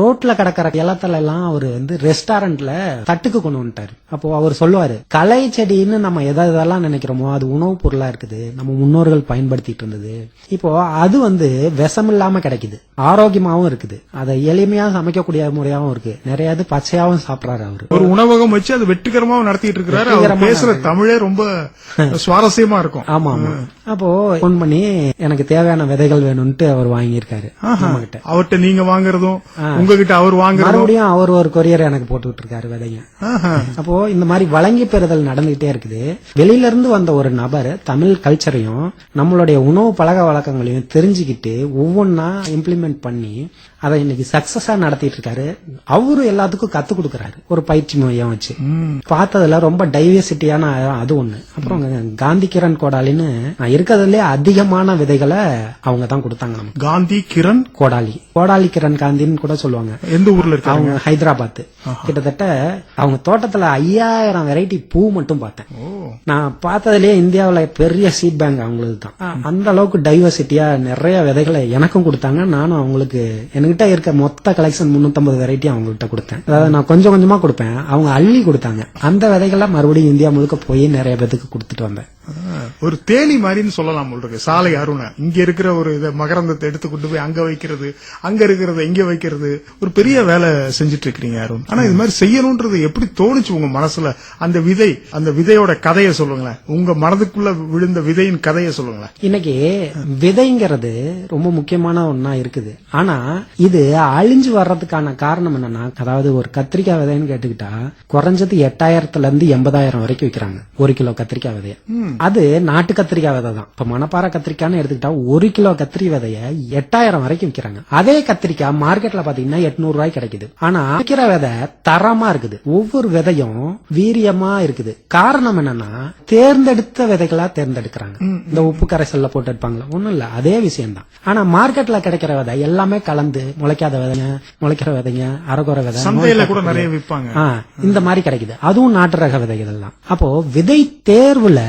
ரோட்ல கிடக்கிற இலத்தல எல்லாம் அவர் வந்து ரெஸ்டாரண்ட்ல தட்டுக்கு கொண்டு வந்துட்டாரு. அப்போ அவர் சொல்லுவாரு, களை செடின்னு நம்ம எதெல்லாம் நினைக்கிறோமோ அது உணவுப் பொருளா இருக்குது, நம்ம முன்னோர்கள் பயன்படுத்திட்டு இருந்தது. இப்போ அது வந்து விஷம் இல்லாம கிடைக்குது, ஆரோக்கியமாவும் இருக்குது, அதை எளிமையா சமைக்கக்கூடிய முறையாவும் இருக்கு, நிறைய இது பச்சையாவும் சாப்பிடறாரு. அவரு ஒரு உணவகம் வச்சு அது வெற்றிகரமா நடத்திட்டு இருக்கிறாரு. அவர் பேசுற தமிழே ரொம்ப சுவாரஸ்யமா இருக்கும். ஆமா ஆமா. அப்போ போன் பண்ணி எனக்கு தேவையான விதைகள் வேணும்ட்டு அவர் வாங்கியிருக்காரு. அவர்கிட்ட நீங்க வாங்குறதும் உங்ககிட்ட அவர் வாங்குறதும் மறுபடியும் அவர் ஒரு கொரியர் எனக்கு போட்டுட்டு இருக்காரு விதைங்க. அப்போ இந்த மாதிரி வழங்கி பெறுதல் நடந்துகிட்டே இருக்குது. வெளியில இருந்து வந்த ஒரு நபர் தமிழ் கல்ச்சரையும் நம்மளுடைய உணவு பழக்க வழக்கங்களையும் தெரிஞ்சுக்கிட்டு ஒவ்வொன்னா இம்ப்ளிமெண்ட் பண்ணி அதை இன்னைக்கு சக்சஸா நடத்திட்டு இருக்காரு. அவரு எல்லாத்துக்கும் கத்து கொடுக்கறாரு ஒரு பயிற்சி மையம் வச்சு. பார்த்ததுல ரொம்ப டைவர்சிட்டியான அது ஒண்ணு. அப்புறம் காந்தி கிரண் கோடாலின்னு இருக்கிறதுலே அதிகமான விதைகளை அவங்க தான் கொடுத்தாங்க நமக்கு. காந்தி கிரண் கோடாலி, கோடாலி கிரண் காந்தின்னு கூட சொல்லுவாங்க. எந்த ஊர்ல இருக்காங்க? அவங்க ஹைதராபாத். கிட்டத்தட்ட அவங்க தோட்டத்துல 5000 வெரைட்டி பூ மட்டும் பார்த்தேன். நான் பார்த்ததுலயே இந்தியாவில பெரிய சீட் பேங்க் அவங்களுக்கு தான். அந்த அளவுக்கு டைவர்சிட்டியா நிறைய விதைகளை எனக்கும் கொடுத்தாங்க. நானும் அவங்களுக்கு என்கிட்ட இருக்க மொத்த கலெக்ஷன் 350 வெரைட்டி அவங்ககிட்ட கொடுத்தேன். அதாவது நான் கொஞ்சம் கொஞ்சமா கொடுப்பேன், அவங்க அள்ளி கொடுத்தாங்க. அந்த விதைகளை மறுபடியும் இந்தியா முழுக்க போய் நிறைய பேருக்கு கொடுத்துட்டு வந்தேன். ஒரு தேனி மாதிரின்னு சொல்லலாம் இருக்கு சாலை அருணா. இங்க இருக்கிற ஒரு இதை மகரந்தத்தை எடுத்து கொண்டு போய் அங்க வைக்கிறது, அங்க இருக்கிறத இங்க வைக்கிறது, ஒரு பெரிய வேலை செஞ்சுட்டு இருக்கிறீங்க அருண். ஆனா இது மாதிரி செய்யணும்ன்றது எப்படி தோணுச்சு உங்க மனசுல? அந்த விதை, அந்த விதையோட கதையை சொல்லுங்களேன். உங்க மனதுக்குள்ள விழுந்த விதையின் கதையை சொல்லுங்களேன். இன்னைக்கு விதைங்கிறது ரொம்ப முக்கியமான ஒன்னா இருக்குது. ஆனா இது அழிஞ்சு வர்றதுக்கான காரணம் என்னன்னா, அதாவது ஒரு கத்திரிக்காய் விதைன்னு கேட்டுக்கிட்டா குறைஞ்சது 8000 இருந்து 80,000 வரைக்கும் விற்கிறாங்க 1 கிலோ கத்திரிக்காய் விதைய. அது நாட்டு கத்திரிக்காய் விதை தான். இப்ப மணப்பாறை கத்திரிக்காய்னு எடுத்துக்கிட்டா 1 கிலோ கத்திரி விதைய 8000 வரைக்கும் விற்கிறாங்க. அதே கத்திரிக்காய் மார்க்கெட்ல பாத்தீங்கன்னா 800 ரூபாய் கிடைக்குது. ஆனா விற்கிற விதை தரமா இருக்குது, ஒவ்வொரு விதையும் வீரியமா இருக்குது. காரணம் என்னன்னா, தேர்ந்தெடுத்த விதைகளா தேர்ந்தெடுக்கிறாங்க. இந்த உப்பு கரைசல்ல போட்டு எடுப்பாங்களா, ஒண்ணும் இல்ல, அதே விஷயம் தான். ஆனா மார்க்கெட்ல கிடைக்கிற விதை எல்லாமே கலந்து முளைக்காத விதைங்க, முளைக்கிற விதைங்க, அரகுற விதை, சந்தையில கூட நிறைய விற்பாங்க. இந்த மாதிரி கிடைக்குது. அதுவும் நாட்டு ரக விதைகள் தான். அப்போ விதை தேர்வுல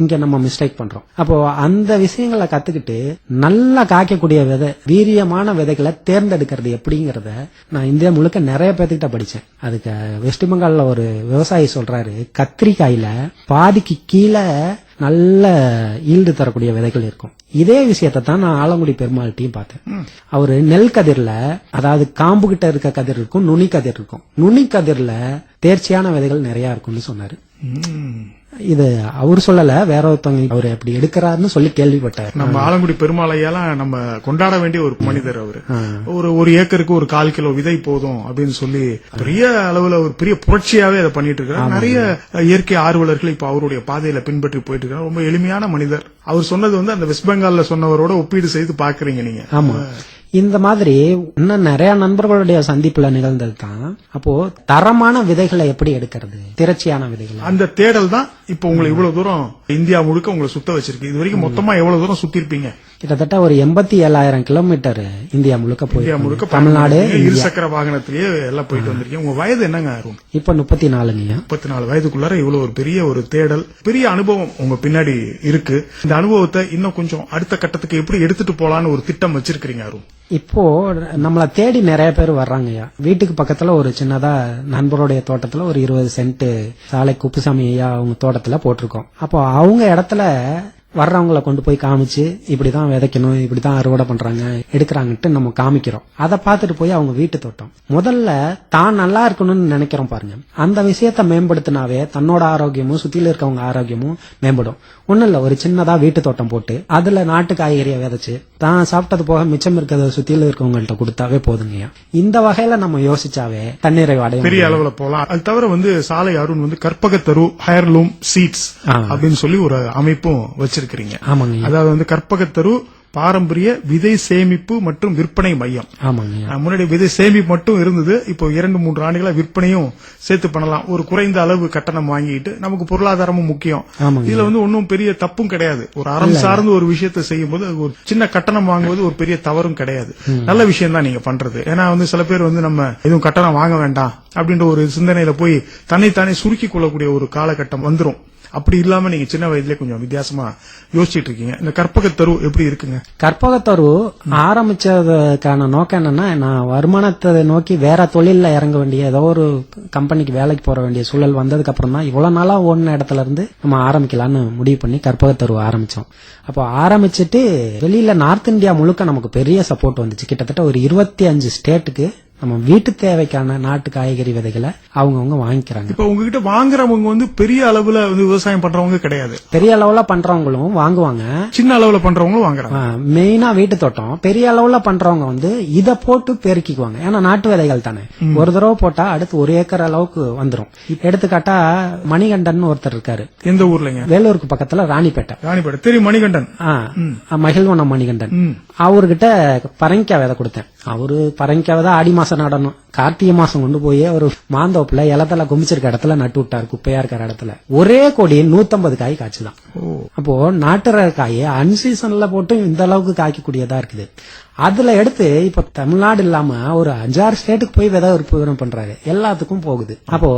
இங்க நம்ம மிஸ்டேக் பண்றோம். அப்போ அந்த விஷயங்களை கத்துக்கிட்டு நல்லா காய்க்கக்கூடிய விதை, வீரியமான விதைகளை தேர்ந்தெடுக்கிறது எப்படிங்கறத நான் இந்தியா முழுக்க நிறைய பேர்த்துக்கிட்ட படிச்சேன். அதுக்கு வெஸ்ட் பெங்கால்ல ஒரு விவசாயி சொல்றாரு, கத்திரிக்காயில பாதிக்கு கீழே நல்ல ஈல்டு தரக்கூடிய விதைகள் இருக்கும். இதே விஷயத்தை தான் நான் ஆலங்குடி பெருமாள்கிட்டையும் பார்த்தேன். அவரு நெல் கதிர்ல, அதாவது காம்பு கிட்ட இருக்க கதிர் இருக்கும், நுனி கதிர் இருக்கும். நுனி கதிர்ல தேர்ச்சியான விதைகள் நிறைய இருக்கும்னு சொன்னாரு. இது அவர் சொல்லல, வேற ஒருத்தவங்க அவர் அப்படி எடுக்கிறாருன்னு சொல்லி கேள்விப்பட்டார். நம்ம ஆலங்குடி பெருமாளையெல்லாம் நம்ம கொண்டாட வேண்டிய ஒரு மனிதர் அவரு. ஒரு ஏக்கருக்கு ஒரு 1/4 கிலோ விதை போதும் அப்படின்னு சொல்லி பெரிய அளவுல ஒரு பெரிய புரட்சியாவே அதை பண்ணிட்டு இருக்காரு. நிறைய இயற்கை ஆர்வலர்கள் இப்ப அவருடைய பாதையில பின்பற்றி போயிட்டு இருக்காரு. ரொம்ப எளிமையான மனிதர். அவர் சொன்னது வந்து அந்த வெஸ்ட் பெங்கால்ல சொன்னவரோட ஒப்பீடு செய்து பாக்குறீங்க நீங்க. ஆமா, இந்த மாதிரி இன்னும் நிறைய நண்பர்களுடைய சந்திப்புல நிகழ்ந்தது தான். அப்போ தரமான விதைகளை எப்படி எடுக்கிறது, திரட்சியான விதைகளை, அந்த தேடல் தான் இப்ப உங்களை இவ்வளவு தூரம் இந்தியா முழுக்க உங்களை சுத்த வச்சிருக்கு. இது வரைக்கும் மொத்தமா எவ்வளவு தூரம் சுத்தி இருப்பீங்க? கிட்டத்தட்ட ஒரு 87,000 கிலோமீட்டர் இந்தியா முழுக்க போய், தமிழ்நாடு இருசக்கர வாகனத்திலேயே எல்லாம் போயிட்டு வந்திருக்கீங்க. உங்க வயது என்னங்க அருண்? இப்ப 34. 34 வயதுக்குள்ளார இவ்வளவு ஒரு பெரிய ஒரு தேடல், பெரிய அனுபவம் உங்க பின்னாடி இருக்கு. இந்த அனுபவத்தை இன்னும் கொஞ்சம் அடுத்த கட்டத்துக்கு எப்படி எடுத்துட்டு போலான்னு ஒரு திட்டம் வச்சிருக்கீங்க அருண்? இப்போ நம்மள தேடி நிறைய பேர் வர்றாங்கய்யா. வீட்டுக்கு பக்கத்துல ஒரு சின்னதா நண்பருடைய தோட்டத்துல ஒரு 20 சென்ட் சாலை குப்புசாமி ஐயா அவங்க தோட்டத்துல போட்டிருக்கோம். அப்போ அவங்க இடத்துல வர்றவங்களை கொண்டு போய் காமிச்சு இப்படிதான் விதைக்கணும், இப்படிதான் அறுவடை பண்றாங்க எடுக்கிறாங்கட்டு நம்ம காமிக்கிறோம். அதை பார்த்துட்டு போய் அவங்க வீட்டு தோட்டம் முதல்ல தான் நல்லா இருக்கணும்னு நினைக்கிறோம் பாருங்க. அந்த விஷயத்த மேம்படுத்தினாவே தன்னோட ஆரோக்கியமும் சுத்தில இருக்கவங்க ஆரோக்கியமும் மேம்படும். ஒண்ணும் இல்ல, ஒரு சின்னதா வீட்டு தோட்டம் போட்டு அதுல நாட்டு காய்கறியை விதைச்சு தான் சாப்பிட்டது போக மிச்சம் இருக்கிறத சுத்தில இருக்கவங்கள்ட்ட கொடுத்தாவே போதுங்கய்யா. இந்த வகையில நம்ம யோசிச்சாவே தன்னிறைவு அடைய பெரிய அளவுல போலாம். அது தவிர சாலை அருண் கற்பகத்தரு ஹேர்லூம் சீட்ஸ் அப்படின்னு சொல்லி ஒரு அமைப்பும் வச்சிருக்கீங்க. ஆமாங்க. அதாவது கற்பகத்தரு பாரம்பரிய விதை சேமிப்பு மற்றும் விற்பனை மையம். ஆமாங்க. முன்னாடி விதை சேமிப்பு மட்டும் இருந்தது, இப்போ 2-3 ஆண்டுகளா விற்பனையும் சேர்த்து பண்ணலாம். ஒரு குறைந்த அளவு கட்டணம் வாங்கிட்டு நமக்கு பொருளாதாரமும் முக்கியம். இதுல ஒன்னும் பெரிய தப்பும் கிடையாது. ஒரு அறம் சார்ந்து ஒரு விஷயத்தை செய்யும் போது ஒரு சின்ன கட்டணம் வாங்குவது ஒரு பெரிய தவறும் கிடையாது. நல்ல விஷயம் தான் நீங்க பண்றது. ஏன்னா சில பேர் நம்ம எதுவும் கட்டணம் வாங்க வேண்டாம் அப்படின்ற ஒரு சிந்தனையில போய் தன்னைத்தானே சுருக்கி கொள்ளக்கூடிய ஒரு காலகட்டம் வந்துரும். அப்படி இல்லாம நீங்க சின்ன வயதிலே கொஞ்சம் வித்தியாசமா யோசிச்சுட்டு இருக்கீங்க. இந்த கற்பகத்தரு எப்படி இருக்குங்க? கற்பகத்தரு ஆரம்பிச்சதுக்கான நோக்கம் என்னன்னா, நான் வருமானத்தை நோக்கி வேற தொழில இறங்க வேண்டிய ஏதோ ஒரு கம்பெனிக்கு வேலைக்கு போற வேண்டிய சூழல் வந்ததுக்கு அப்புறம் தான் இவ்வளவு நாளா ஒன்ன இடத்துல இருந்து நம்ம ஆரம்பிக்கலாம்னு முடிவு பண்ணி கற்பகத்தரு ஆரம்பிச்சோம். அப்போ ஆரம்பிச்சுட்டு வெளியில நார்த் இந்தியா முழுக்க நமக்கு பெரிய சப்போர்ட் வந்துச்சு. கிட்டத்தட்ட ஒரு 25 ஸ்டேட்டுக்கு நம்ம வீட்டு தேவைக்கான நாட்டு காய்கறி விதைகளை அவங்கவுங்க வாங்கிக்கிறாங்க. இப்ப உங்ககிட்ட வாங்குறவங்க பெரிய அளவுல விவசாயம் பண்றவங்க கிடையாது. பெரிய அளவுல பண்றவங்களும் வாங்குவாங்க, சின்ன அளவுல பண்றவங்களும் வாங்குறாங்க. மெயினா வீட்டு தோட்டம் பெரிய அளவுல பண்றவங்க இத போட்டு பெருக்கிக்குவாங்க. ஏன்னா நாட்டு விதைகள் தானே, ஒரு தடவை போட்டா அடுத்து 1 ஏக்கர் அளவுக்கு வந்துரும். எடுத்துக்காட்டா மணிகண்டன் ஒருத்தர் இருக்காரு. எந்த ஊர்லங்க? வேலூருக்கு பக்கத்துல ராணிப்பேட்டை. தெரியும் மணிகண்டன். மகிழ்வனம் மணிகண்டன். அவர்கிட்ட பரங்கிக்காய் விதை கொடுத்தேன். அவரு பரங்கிக்காய் விதை ஆடி மாசம் நடணும், கார்த்திகை மாசம் கொண்டு போய் ஒரு மாந்தோப்புல இலத்தல குமிச்சிருக்க இடத்துல நட்டு விட்டாரு. குப்பையா இருக்கிற இடத்துல ஒரே கோடி 150 காய் காய்ச்சலாம். அப்போ நாட்டு ரக காயை அன்சீசன்ல போட்டு இந்த அளவுக்கு காய்க்கக்கூடியதா இருக்குது. அதுல எடுத்து இப்ப தமிழ்நாடு இல்லாம ஒரு 5-6 ஸ்டேட்டுக்கு போய் விதை உற்பத்தி பண்றாரு. எல்லாத்துக்கும் போகுது. அப்போ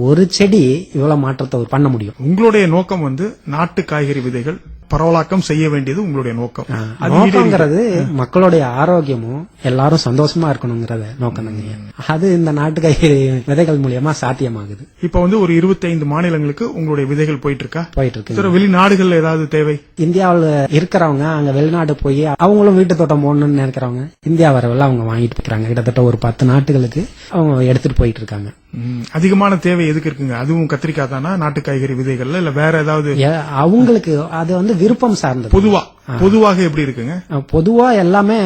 ஒரு செடி இவ்வளவு மாற்றத்தை பண்ண முடியும். உங்களுடைய நோக்கம் நாட்டு காய்கறி விதைகள் பரவலாக்கம் செய்ய வேண்டியது உங்களுடைய நோக்கம். நோக்கங்கிறது மக்களுடைய ஆரோக்கியமும் எல்லாரும் சந்தோஷமா இருக்கணுங்கிறத நோக்கம் தாங்க. அது இந்த நாட்டு காய்கறி விதைகள் மூலியமா சாத்தியமாகுது. இப்ப ஒரு 25 மாநிலங்களுக்கு உங்களுடைய விதைகள் போயிட்டு இருக்கு. வெளிநாடுகள் ஏதாவது தேவை? இந்தியாவில் இருக்கிறவங்க அங்க வெளிநாடு போய் அவங்களும் வீட்டு தோட்டம் போடணும்னு நினைக்கிறவங்க இந்தியா வரவெல்லாம் அவங்க வாங்கிட்டு போறாங்க. கிட்டத்தட்ட ஒரு 10 நாட்டுகளுக்கு அவங்க எடுத்துட்டு போயிட்டு இருக்காங்க. அதிகமான தேவை எதுக்கு இருக்குங்க? அதுவும் கத்திரிக்காய் தானா, நாட்டு காய்கறி விதைகள்ல இல்ல வேற ஏதாவது? அவங்களுக்கு அது விருப்பம் சார்ந்தது. பொதுவாக எப்படி இருக்குங்க? பொதுவா எல்லாமே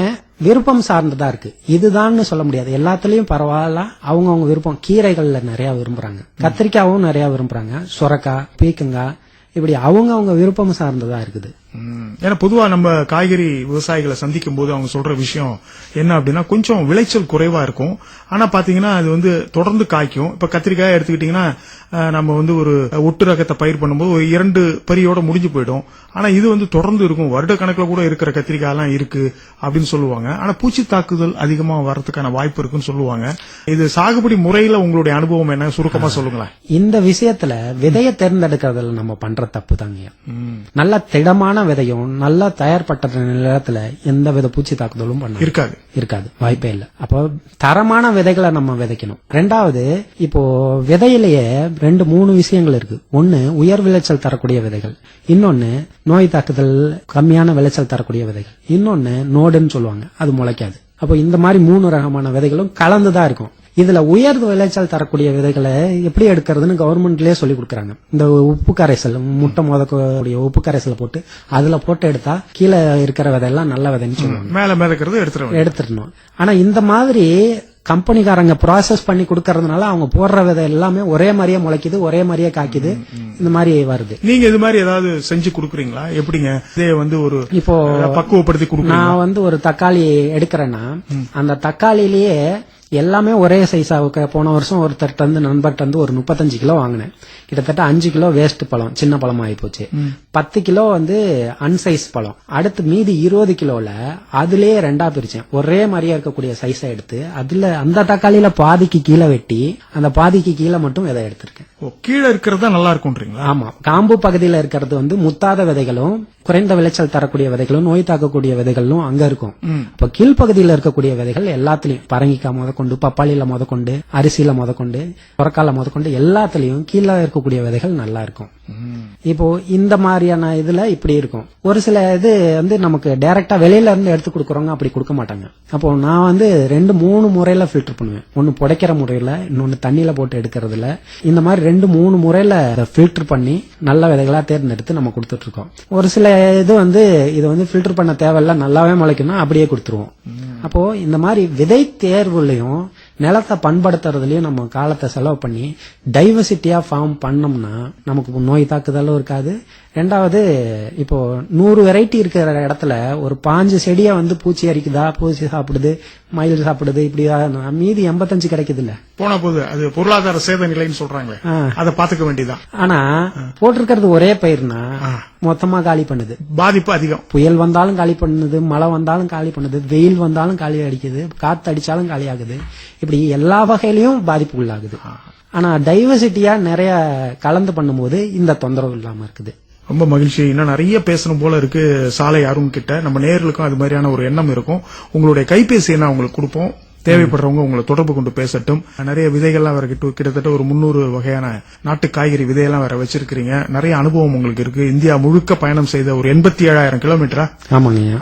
விருப்பம் சார்ந்ததா இருக்கு. இதுதான் சொல்ல முடியாது. எல்லாத்துலயும் பரவாயில்ல, அவங்கவுங்க விருப்பம். கீரைகள்ல நிறைய விரும்புறாங்க, கத்திரிக்காவும் நிறைய விரும்புறாங்க, சுரக்காய், பீக்கங்காய், இப்படி அவங்க விருப்பம் சார்ந்ததா இருக்குது. ஏன்னா பொதுவா நம்ம காய்கறி விவசாயிகளை சந்திக்கும் போது அவங்க சொல்ற விஷயம் என்ன அப்படின்னா, கொஞ்சம் விளைச்சல் குறைவா இருக்கும். ஆனா பாத்தீங்கன்னா அது தொடர்ந்து காய்க்கும். இப்ப கத்திரிக்காய் எடுத்துக்கிட்டீங்கன்னா நம்ம ஒரு ஒட்டு ரகத்தை பயிர் பண்ணும்போது ஒரு 2 பரியோட முடிஞ்சு போயிடும். ஆனா இது தொடர்ந்து இருக்கும், வருட கணக்குல கூட இருக்கிற கத்திரிக்காய் எல்லாம் இருக்கு அப்படின்னு சொல்லுவாங்க. ஆனா பூச்சி தாக்குதல் அதிகமா வர்றதுக்கான வாய்ப்பு இருக்குன்னு சொல்லுவாங்க. இது சாகுபடி முறையில உங்களுடைய அனுபவம் என்ன, சுருக்கமா சொல்லுங்களேன். இந்த விஷயத்துல விதையை தேர்ந்தெடுக்கிறதுல நம்ம பண்ற தப்பு தாங்க. நல்ல திடமான விதையும் நல்லா தயார்பட்ட நிலத்துல எந்த வித பூச்சி தாக்குதலும் இருக்காது, வாய்ப்பே இல்ல. அப்போ தரமான விதைகளை நம்ம விதைக்கணும். 2வது, இப்போ விதையிலேயே 2-3 விஷயங்கள் இருக்கு. ஒன்னு உயர் விளைச்சல் தரக்கூடிய விதைகள், இன்னொன்னு நோய் தாக்குதல் கம்மியான விளைச்சல் தரக்கூடிய விதைகள், இன்னொன்னு நோடுன்னு சொல்லுவாங்க, அது முளைக்காது. அப்போ இந்த மாதிரி 3 ரகமான விதைகளும் கலந்துதான் இருக்கும். இதுல உயர் விளைச்சல் தரக்கூடிய விதைகளை எப்படி எடுக்கிறதுன்னு கவர்மெண்ட்லயே சொல்லி கொடுக்கறாங்க. இந்த உப்பு கரைசல், முட்டை மோதக்கூடிய உப்பு கரைசலை போட்டு அதுல போட்டு எடுத்தா கீழே இருக்கிற விதையெல்லாம் நல்ல விதைன்னு சொல்லுவாங்க, மேல எடுத்துடணும். ஆனா இந்த மாதிரி கம்பெனிக்காரங்க ப்ராசஸ் பண்ணி கொடுக்கறதுனால அவங்க போடுற விதை எல்லாமே ஒரே மாதிரியே முளைக்குது, ஒரே மாதிரியே காய்க்குது, இந்த மாதிரி வருது. நீங்க இது மாதிரி ஏதாவது செஞ்சு கொடுக்குறீங்களா? எப்படிங்க ஒரு இப்போ பக்குவப்படுத்தி கொடுக்க? நான் ஒரு தக்காளி எடுக்கிறேன்னா அந்த தக்காளிலேயே எல்லாமே ஒரே சைஸா. போன வருஷம் ஒருத்தர் நண்பர்கிட்ட ஒரு 35 கிலோ வாங்கினேன். கிட்டத்தட்ட 5 கிலோ வேஸ்ட் பழம், சின்ன பழம் ஆகி போச்சு. 10 கிலோ அன்சைஸ் பழம். அடுத்து மீதி 20 கிலோல அதுலயே 2ஆ பிரிச்சேன். ஒரே மாதிரியா இருக்கக்கூடிய சைஸா எடுத்து அதுல அந்த தக்காளியில பாதிக்கு கீழே வெட்டி அந்த பாதிக்கு கீழே மட்டும் விதை எடுத்திருக்கேன். கீழே இருக்கிறதா நல்லா இருக்கும்ன்றீங்களா? ஆமா, காம்பு பகுதியில இருக்கிறது முத்தாத விதைகளும் குறைந்த விளைச்சல் தரக்கூடிய விதைகளும் நோய் தாக்கக்கூடிய விதைகளும் அங்க இருக்கும். இப்ப கீழ்பகுதியில இருக்கக்கூடிய விதைகள் எல்லாத்திலயும் பரங்கிக்காய் முதற்கொண்டு, பப்பாளியில முதற்கொண்டு, அரிசியில முதற்கொண்டு, புறக்கால முதற்கொண்டு எல்லாத்திலயும் கீழே இருக்கக்கூடிய விதைகள் நல்லா இருக்கும். இப்போ இந்த மாதிரியான இதுல இப்படி இருக்கும். ஒரு சில இது வந்து நமக்கு டைரக்டா வெளியில இருந்து எடுத்து கொடுக்கறவங்க அப்படி கொடுக்க மாட்டாங்க. அப்போ நான் வந்து 2-3 முறையில ஃபில்டர் பண்ணுவேன். ஒன்னு புடைக்கிற முறையில, இன்னொன்னு தண்ணியில போட்டு எடுக்கிறதுல. இந்த மாதிரி 2-3 முறையில ஃபில்டர் பண்ணி நல்ல விதைகளா தேர்ந்தெடுத்து நம்ம கொடுத்துட்டு இருக்கோம். ஒரு சில இது வந்து இது வந்து ஃபில்டர் பண்ண தேவையில்ல, நல்லாவே முளைக்கணும், அப்படியே கொடுத்துருவோம். அப்போ இந்த மாதிரி விதை தேர்வுலயும் நிலத்தை பண்படுத்துறதுலயும் நம்ம காலத்தை செலவு பண்ணி டைவர்சிட்டியா ஃபார்ம் பண்ணோம்னா நமக்கு நோய் தாக்குதலும் இருக்காது. ரெண்டாவது, இப்போ 100 வெரைட்டி இருக்கிற இடத்துல ஒரு 5 செடியை வந்து பூச்சி அரிக்குதா, பூச்சி சாப்பிடுது, மயில் சாப்பிடுது, இப்படி மீதி 85 கிடைக்குது இல்ல. போன போது அது பொருளாதார சேத நிலைன்னு சொல்றாங்களே, அதை பாத்துக்க வேண்டியதான். ஆனா போட்டிருக்கிறது ஒரே பயிர்னா மொத்தமா காலி பண்ணுது. பாதிப்பு அதிகம். புயல் வந்தாலும் காலி பண்ணுது, மழை வந்தாலும் காலி பண்ணுது, வெயில் வந்தாலும் காலி அடிக்குது, காத்து அடிச்சாலும் காலி ஆகுது. இப்படி எல்லா வகையிலயும் பாதிப்பு உள்ளாகுது. ஆனா டைவர்சிட்டியா நிறைய கலந்து பண்ணும்போது இந்த தொந்தரவு இல்லாம இருக்குது. ரொம்ப மகிழ்ச்சி. இன்னும் நிறைய பேசணும் போல இருக்கு சாலை அருண் கிட்ட. நம்ம நேயர்களுக்கும் அது மாதிரியான ஒரு எண்ணம் இருக்கும். உங்களுடைய கைபேசி என்ன உங்களுக்கு கொடுப்போம், தேவைப்படுறவங்க உங்களை தொடர்பு கொண்டு பேசட்டும். நிறைய விதைகள்லாம் வேற கிட்டத்தட்ட ஒரு 300 வகையான நாட்டு காய்கறி விதையெல்லாம் வேற வச்சிருக்கீங்க. நிறைய அனுபவம் உங்களுக்கு இருக்கு. இந்தியா முழுக்க பயணம் செய்த ஒரு 87,000 கிலோமீட்டரா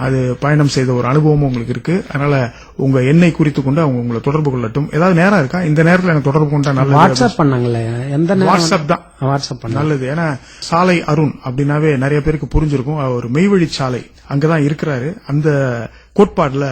அது பயணம் செய்த ஒரு அனுபவமும் உங்களுக்கு இருக்கு. அதனால உங்க எண்ணை குறித்து கொண்டு அவங்க உங்களை தொடர்பு கொள்ளட்டும். ஏதாவது நேரம் இருக்கா? இந்த நேரத்தில் எனக்கு தொடர்பு கொண்டா நல்லது. வாட்ஸ்அப் பண்ணாங்களே, எந்த வாட்ஸ்அப் தான் நல்லது. ஏன்னா சாலை அருண் அப்படின்னாவே நிறைய பேருக்கு புரிஞ்சிருக்கும். அவர் மெய்வழி சாலை அங்கதான் இருக்கிறாரு. அந்த கோட்பாடுல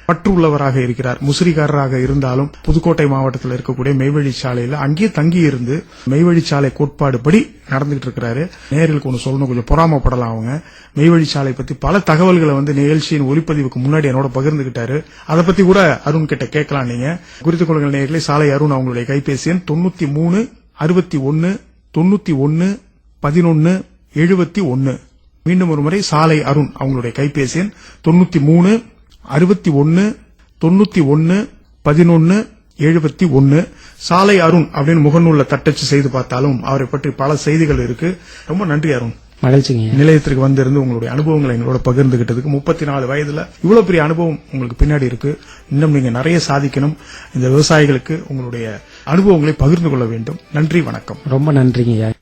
பற்று உள்ளவராக இருக்கிறார். முசிறிக்காரராக இருந்தாலும் புதுக்கோட்டை மாவட்டத்தில் இருக்கக்கூடிய மெய்வழி சாலையில அங்கேயே தங்கி இருந்து மெய்வழி சாலை கோட்பாடு படி நடந்துகிட்டு இருக்கிறாரு. நேயர்களுக்கு ஒன்று சொல்லணும், கொஞ்சம் பொறாமப்படலாம். அவங்க மெய்வழி சாலை பத்தி பல தகவல்களை வந்து நிகழ்ச்சியின் ஒளிப்பதிவுக்கு முன்னாடி என்னோட பகிர்ந்துகிட்டாரு. அதை பத்தி கூட அருண் கிட்ட கேட்கலாம். நீங்க குறித்துக் கொள்ளுங்கள் நேயர்களே. சாலை அருண் அவங்களுடைய கைபேசி எண் 93 61 91 11 71. மீண்டும் ஒரு முறை சாலை அருண் அவங்களுடைய கைபேசி எண் 93 61 91 11 71. சாலை அருண் அப்படின்னு முகநூல்ல தட்டச்சு செய்து பார்த்தாலும் அவரை பற்றி பல செய்திகள் இருக்கு. ரொம்ப நன்றி அருண். மகிழ்ச்சிங்க. நிலையத்திற்கு வந்திருந்து உங்களுடைய அனுபவங்களை எங்களோட பகிர்ந்துகிட்டதுக்கு. 34 வயதுல இவ்வளவு பெரிய அனுபவம் உங்களுக்கு பின்னாடி இருக்கு. இன்னும் நீங்க நிறைய சாதிக்கணும். இந்த விவசாயிகளுக்கு உங்களுடைய அனுபவங்களை பகிர்ந்து கொள்ள வேண்டும். நன்றி, வணக்கம். ரொம்ப நன்றிங்க.